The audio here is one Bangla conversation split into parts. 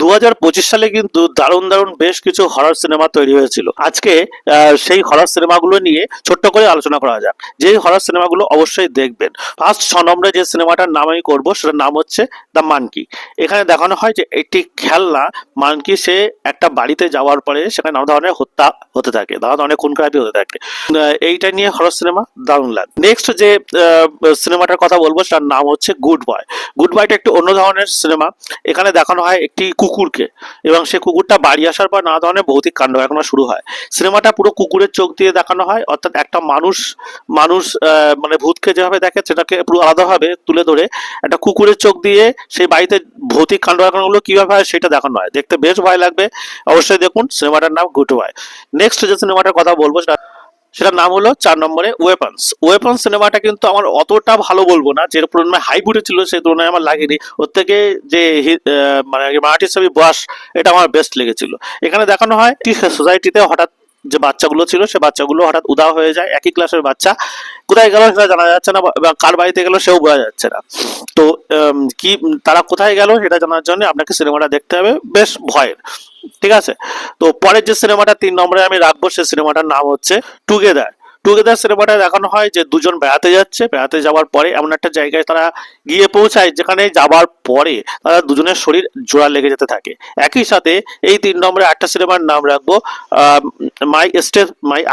2025 সালে কিন্তু দারুণ দারুণ বেশ কিছু হরর সিনেমা তৈরি হয়েছিল। আজকে সেই হরর সিনেমাগুলো নিয়ে ছোট্ট করে আলোচনা করা যাক। যে হরর সিনেমাগুলো অবশ্যই দেখবেন। ফার্স্ট 6 নম্বরে যে সিনেমাটার নাম আমি করবো সেটার নাম হচ্ছে দ্য মানকি। এখানে দেখানো হয় যে একটি খেলনা মানকি সে একটা বাড়িতে যাওয়ার পরে সেখানে নানা ধরনের হত্যা হতে থাকে, নানা ধরনের খুন খারাপি হতে থাকে। এইটা নিয়ে হরর সিনেমা দারুণ লাগে। নেক্সট যে সিনেমাটার কথা বলবো সেটার নাম হচ্ছে গুড বয়। গুড বয়টা একটু অন্য ধরনের সিনেমা। এখানে দেখানো হয় একটি কুকুরকে, এবং সে কুকুরটা বাড়ি আসার পর নানা ধরনের ভৌতিক কাণ্ড এখনো শুরু হয়। সিনেমাটা পুরো কুকুরের চোখ দিয়ে দেখানো হয়, অর্থাৎ একটা মানুষ মানুষ মানে ভূতকে যেভাবে দেখে সেটাকে পুরো আলাদাভাবে তুলে ধরে একটা কুকুরের চোখ দিয়ে সেই বাড়িতে ভৌতিক কাণ্ড কারখানাগুলো কিভাবে হয় সেটা দেখানো হয়। দেখতে বেশ ভয় লাগবে, অবশ্যই দেখুন। সিনেমাটার নাম গুড বয়। নেক্সট যে সিনেমাটার কথা বলবো সেটার নাম হলো 4 নম্বরে ওয়েপন্স। ওয়েপন্স সিনেমাটা কিন্তু আমার অতটা ভালো বলবো না, যে পরিমাণে হাইপ উঠেছিল সেই তুলনায় আমার লাগেনি। ওর থেকে যে মানে মারাঠি ছবি বাস, এটা আমার বেস্ট লেগেছিল। এখানে দেখানো হয় সোসাইটিতে হঠাৎ যে বাচ্চাগুলো ছিল সে বাচ্চাগুলো হঠাৎ উধাও হয়ে যায়। একই ক্লাসের বাচ্চা কোথায় গেল সেটা জানা যাচ্ছে না, বা কার বাড়িতে গেল সেও বোঝা যাচ্ছে না। তো কি তারা কোথায় গেল সেটা জানার জন্য আপনাকে সিনেমাটা দেখতে হবে, বেশ ভয়ের। ঠিক আছে। তো পরের যে সিনেমাটা 3 নম্বরে আমি রাখবো সে সিনেমাটার নাম হচ্ছে টুগেদার। টুগেদার সিনেমাটা দেখানো হয় যে দুজন বেড়াতে যাচ্ছে, বেড়াতে যাওয়ার পরে এমন একটা জায়গায় তারা গিয়ে পৌঁছায় যেখানে যাবার পরে তারা দুজনের শরীর জোড়া লেগে যেতে থাকে। একই সাথে এই 3 নম্বরে একটা সিনেমার নাম রাখবো মাই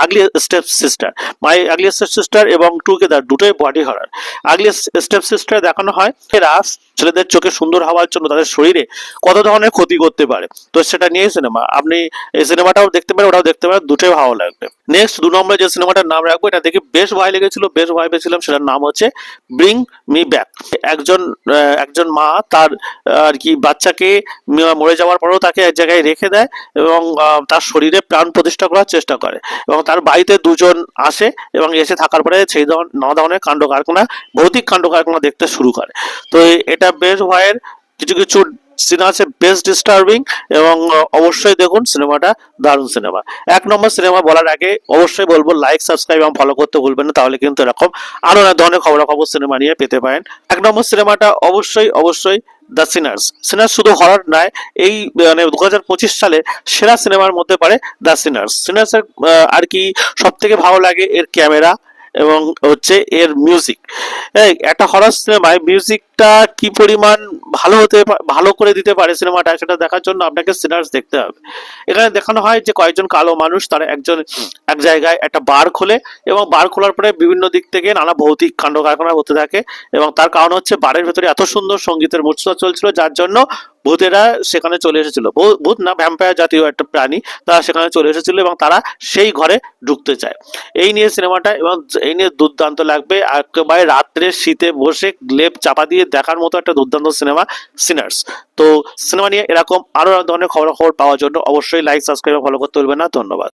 আগলি স্টেপ সিস্টার। মাই আগলি স্টেপ সিস্টার এবং টুগেদার দুটোই বডি হরার। আগলি স্টেপ সিস্টার দেখানো হয় এরা ছেলেদের চোখে সুন্দর হওয়ার জন্য তাদের শরীরে কত ধরনের ক্ষতি করতে পারে। তো সেটা নিয়ে সিনেমা, আপনি এই সিনেমাটাও দেখতে পারেন, ওটাও দেখতে পারেন, দুটোই ভালো লাগবে। নেক্সট 2 নম্বরে যে সিনেমাটার নাম রাখবো, এটা দেখে বেশ ভয় লেগেছিল, বেশ ভয় পেয়েছিলাম। সেটার নাম হচ্ছে ব্রিং মি ব্যাক। একজন একজন মা তার আর কি বাচ্চাকে মরে যাওয়ার পরেও তাকে এক জায়গায় রেখে দেয়, এবং তার শরীরে প্রাণ প্রতিষ্ঠা করার চেষ্টা করে, এবং তার বাড়িতে দুজন আসে, এবং এসে থাকার পরে সেই নানা ধরনের কাণ্ড কারখানা, ভৌতিক কাণ্ড কারখানা দেখতে শুরু করে। তো এটা বেশ ভয়ের। কিছু কিছু সিন আছে বেশ ডিস্টার্বিং, এবং অবশ্যই দেখুন সিনেমাটা, দারুণ সিনেমা। 1 নম্বর সিনেমা বলার আগে অবশ্যই বলবো লাইক, সাবস্ক্রাইব এবং ফলো করতে ভুলবেন না, তাহলে কিন্তু এরকম আরো অনেক ধরনের খবরাখবর সিনেমা নিয়ে পেতে পারেন। 1 নম্বর সিনেমাটা অবশ্যই অবশ্যই দ্য সিনার্স। সিনার্স শুধু হরর নয়, এই মানে 2025 সালে সেরা সিনেমার মধ্যে পড়ে দ্য সিনার্স। সিনার্সের আর কি সব থেকে ভালো লাগে এর ক্যামেরা এবং হচ্ছে এর মিউজিক। একটা হরর সিনেমায় মিউজিকটা কি পরিমাণ ভালো করে দিতে পারে সিনেমাটা, সেটা দেখার জন্য আপনাকে সিনার্স দেখতে হবে। এখানে দেখানো হয় যে কয়েকজন কালো মানুষ তারা এক জায়গায় একটা বার খোলে, এবং বার খোলার পরে বিভিন্ন দিক থেকে নানা ভৌতিক কাণ্ড কারখানা হতে থাকে, এবং তার কারণ হচ্ছে বারের ভেতরে এত সুন্দর সঙ্গীতের মূর্ছনা চলছিল, যার জন্য ভূতেরা সেখানে চলে এসেছিল। ভূত না, ভ্যাম্পায়ার জাতীয় একটা প্রাণী, তারা সেখানে চলে এসেছিল এবং তারা সেই ঘরে ঢুকতে চায়। এই নিয়ে সিনেমাটা, এবং এই নিয়ে দুর্দান্ত লাগবে। একেবারে রাত্রে শীতে বসে লেপ চাপা দিয়ে দেখার মতো একটা দুর্দান্ত সিনেমা সিনার্স। তো সিনেমা নিয়ে এরকম আরো ধরনের খবর পাওয়ার জন্য অবশ্যই লাইক, সাবস্ক্রাইব, ফলো করতে ভুলবেন না। ধন্যবাদ।